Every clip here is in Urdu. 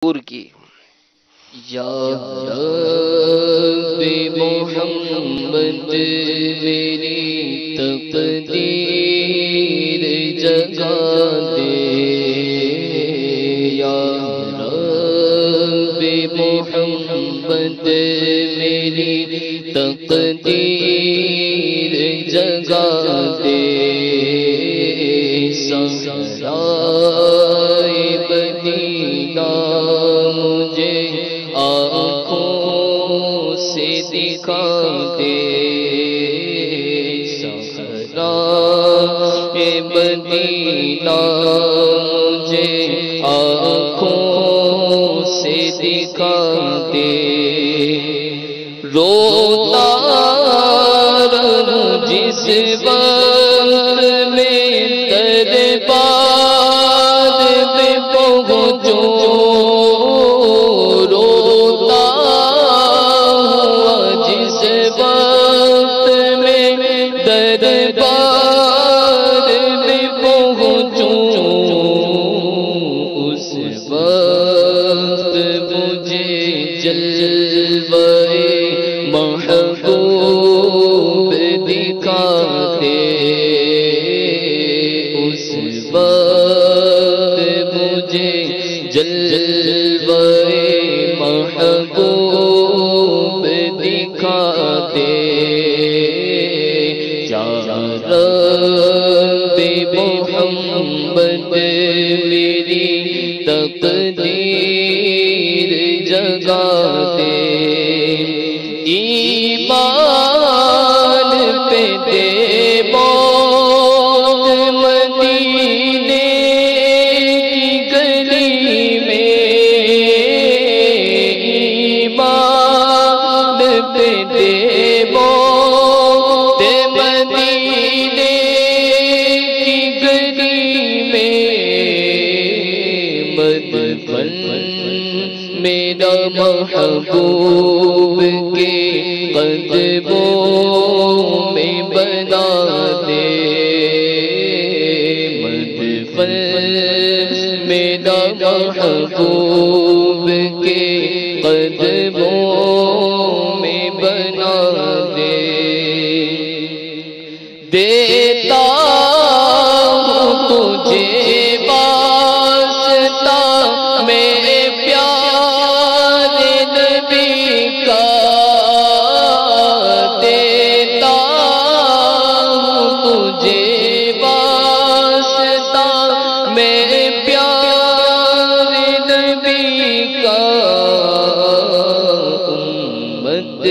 کی یا رب محمد میری تقدیر جگا دے یا رب محمد میری تقدیر جگا دے صحرائے مدینہ مجھے آنکھوں سے دکھا دے صحرائے مدینہ مجھے آنکھوں سے دکھا دے روتا رہوں جس وقت میں دربار میں پہنچوں روتا ہوا جس وقت میں دربار میں پہنچوں اس وقت مجھے جلوے محبوب دکھا دے اس وقت مجھے جلوے محبوب دکھا دے یا رب محمد میری تقدیر جگا دے ایمان پہ دے موت مدینے کی گلی میں ایمان پہ دے موت مدینے کی گلی میں مدفن میرا محبوب کے قدموں میں بنا دے مدفن میرا محبوب کے قدموں میں بنا دے دیتا ہوں تجھے واسطہ میرے پیارے نبی کا دیتا ہوں تجھے واسطہ میرے پیارے نبی کا امت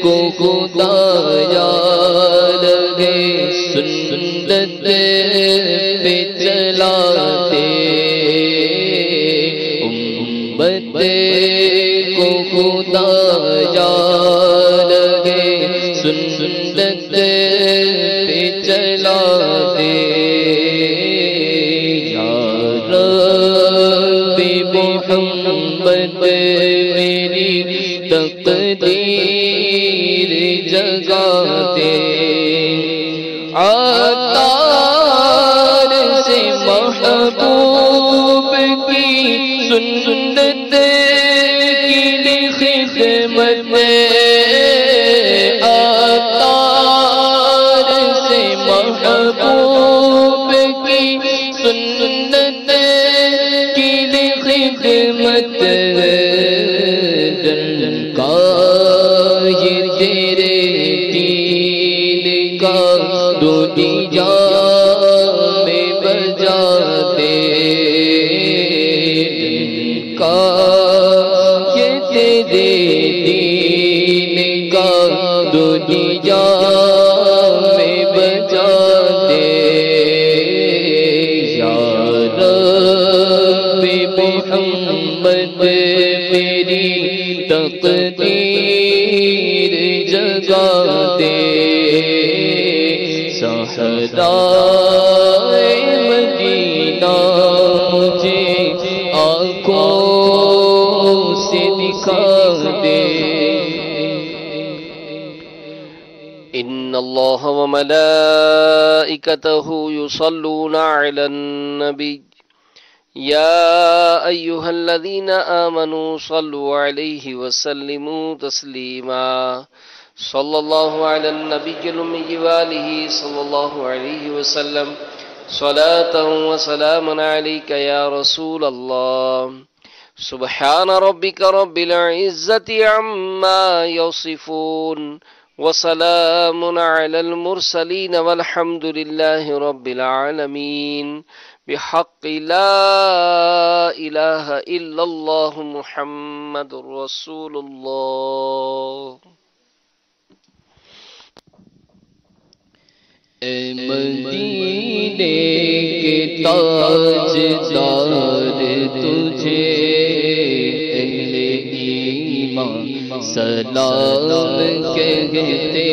کو خدا لگے سنت پہ چلا دے امت کو خدا لگے سنت پہ چلا دے یا رب محمد میری تقدیر جگا دے عطار سے محبوب کی سنت کی خدمت میں عطار سے محبوب کی سنت کی خدمت کا یہ تیرے دین کا دنیا میں بجا دے کا یہ تیرے دین کا دنیا میں بجا دے یا رب محمد میری تقدیر جگا دے صحرائے مدینہ مجھے آنکھوں سے دکھا دے ان اللہ وملائکتہ یصلون علی النبی يا أيها الذين آمنوا صلوا عليه وسلموا تسليما صلى الله على النبي الأمي وآله صلى الله عليه وسلم صلاة وسلام عليك يا رسول الله سبحان ربك رب العزة عما يصفون وسلام على المرسلين والحمد لله رب العالمين بحق لا إله إلا الله محمد رسول الله. اے مدینے کے تاجدار تجھے اہل ایمان سلام کہتے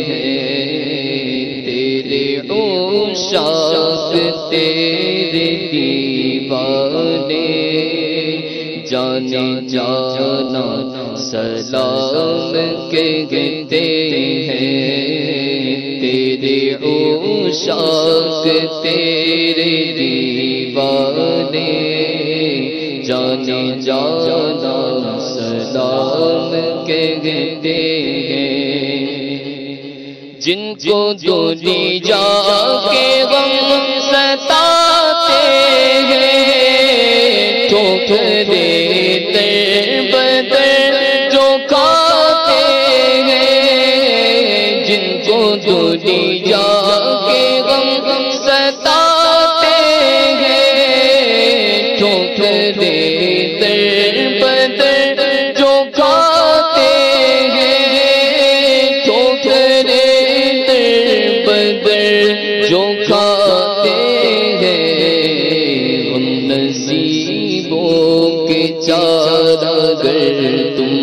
ہیں، تیرے عشاق تیرے دیوانے جانے جانا سلام کہتے ہیں، تیرے عشاق تیرے دیوانے جانے جانا سلام کہتے ہیں، جن کو دنیا جا کے غم ستاتے ہیں، ٹھوکرے در بدر جو کھاتے ہیں، جن کو دنیا کے غم ستاتے ہیں، ٹھوکرے در بدر جو کھاتے ہیں، ٹھوکرے جو کھاتے ہیں، ہم نصیبوں کے چار اگر تم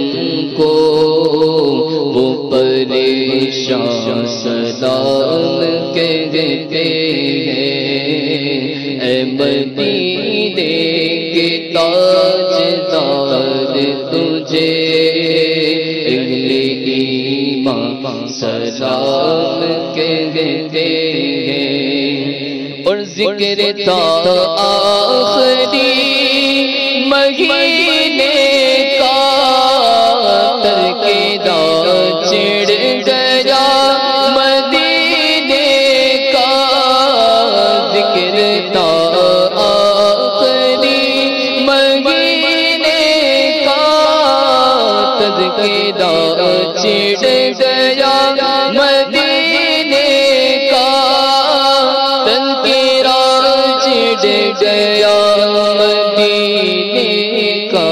کو وہ پریشان سلام کہتے ہیں، اے مدینے کے تاجدار تجھے اہل ایمان سلام کہتے ہیں، اور ذکر تھا آخری مہینے کا ترکیدہ چڑھ گیا مدینے کا، ذکر تھا آخری مہینے کا ترکیدہ چڑھ گیا مدینے کا، گیا مدینے کا،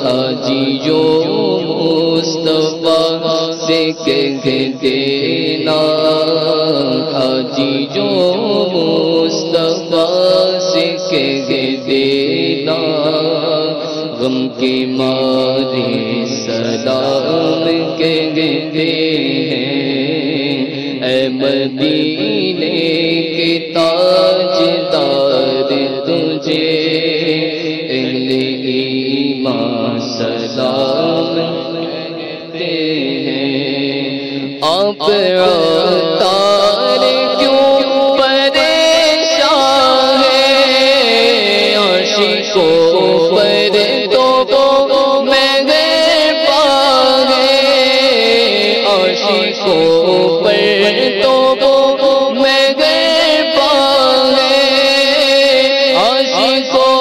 حاجی جو مصطفیٰ سے کہہ دینا، حاجی جو مصطفیٰ سے کہہ دینا، غم کے مارے سلام کہتے ہیں، اے مدینے کے تاجدار تجھے اہل ایمان سلام کہتے ہیں، آپ عطار کیوں پریشان ہیں، عاشقوں پر تو مہربان ہیں، عاشقوں پر تو مہربان ہیں، عاشقوں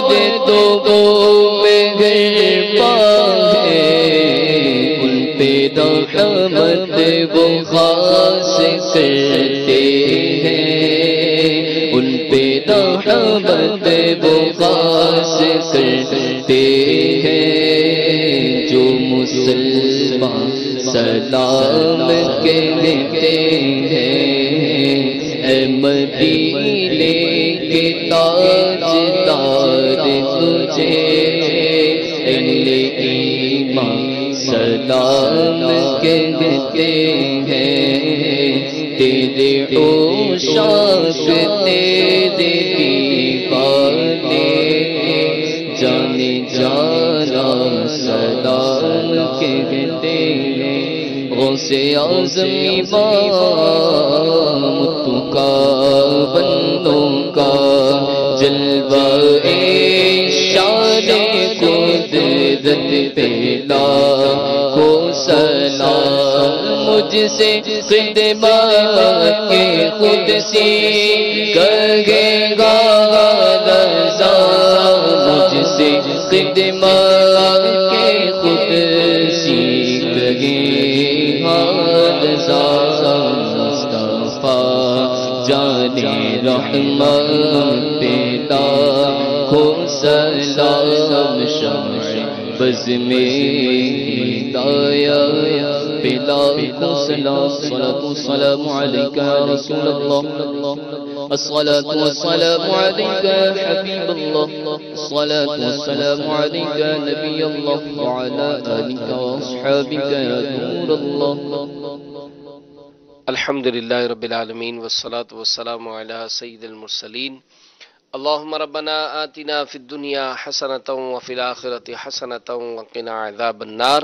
پر تو مہربان ہیں، ان پہ رحمت وہ خاص کرتے ہیں، ان پہ رحمت وہ خاص کرتے ہیں، جو مسلمان سلام کہتے ہیں، اے مدینے کے تاجدار تجھے اہل ایمان سلام کہتے ہیں، تیرے عشاق تیرے دیوانے جانے جانا سلام کہتے ہیں، غوث اعظم امام کا بندوں کا جل شان قدرت پہ لاکھوں سلام مجھ سے خدمت کے قدسی کہے گا رضا مجھ سے خدمت کے قدسی کہے گا رضا مصطفیٰ جان رحمت پہ لاکھوں سلام شمع بز میں ہدایت پہ لاکھوں سلام الصلاة والسلام علیکہ یا رسول اللہ الصلاة والسلام علیکہ یا حبیب اللہ الصلاة والسلام علیکہ یا نبی اللہ وعلا آلکہ واصحابکہ یا نور اللہ. الحمدللہ رب العالمین والصلاة والسلام علی سید المرسلین. اللہم ربنا آتنا فی الدنیا حسنة وفی الآخرة حسنة وقنا عذاب النار.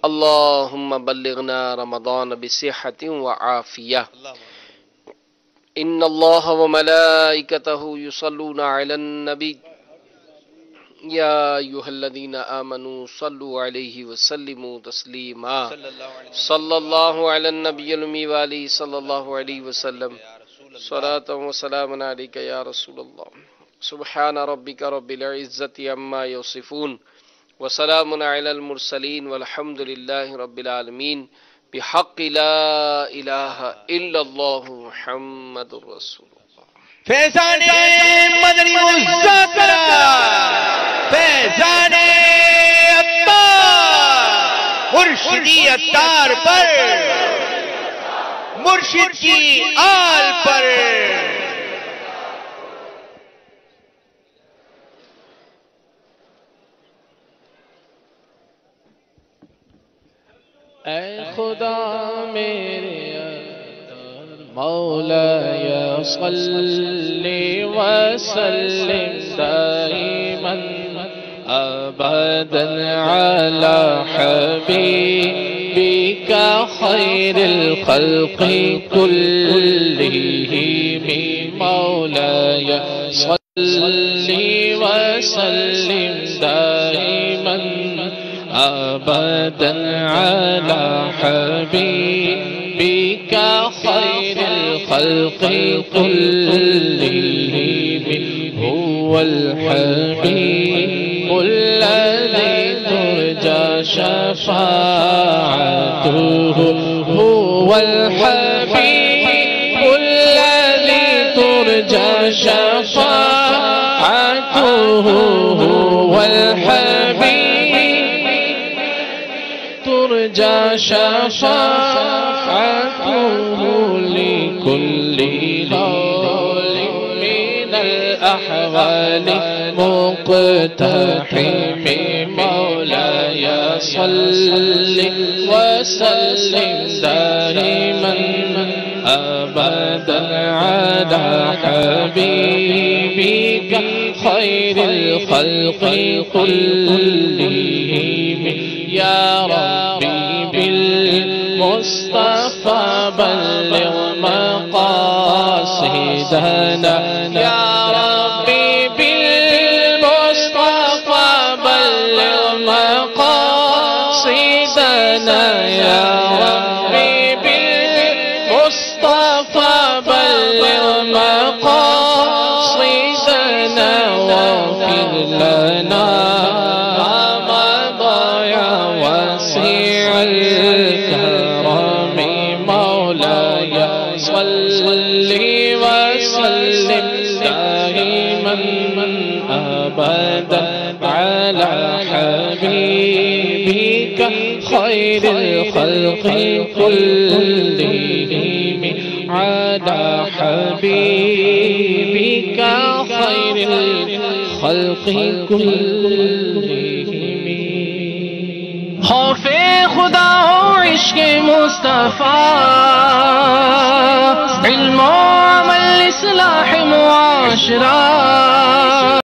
اللہم بلغنا رمضان بصحة وعافیہ. ان اللہ وملائکتہ یصلون علی النبی یا ایہا الذین آمنوا صلوا علیہ وسلموا تسلیما. صلی اللہ علی النبی الأمی وآلہ صلی اللہ علیہ وسلم. صلاة و سلام علیکہ یا رسول اللہ. سبحان ربک رب العزت عما یصفون وسلام علی المرسلین والحمد للہ رب العالمین بحق لا الہ الا اللہ محمد رسول اللہ. فیضان مدنی مذاکرہ فیضان عطار مرشدی عطار پر مرشد کی آل پر. اے خدا میرے مولایا صلی وسلم دائما ابدا علی حبیبک خیر الخلق کلہم. مولایا صلی وسلم دائما ابدا علی حبیبک خیر الخلق كلهم. هو الحبيب الذي ترجى شفاعته. هو الحبيب الذي ترجى شفاعته. هو الحبيب ترجى شفاعته لكل حال من الأحوال مقتحم. مولاي صل وسلم دائما أبدا على حبيبك خير الخلق كلهم. يا ربي بالمصطفى بلغ مقاصدنا. يا ربي بالمصطفى بلغ مقاصدنا. يا ربي بالمصطفى بلغ مقاصدنا. واغفر لنا الكرم. مولاي صل وسلم دائما أبدا على حبيبك خير الخلق كلهم. على حبيبك خير الخلق كلهم. خوف خدا ہو عشق مصطفیٰ علم و عمل اصلاح معاشرہ.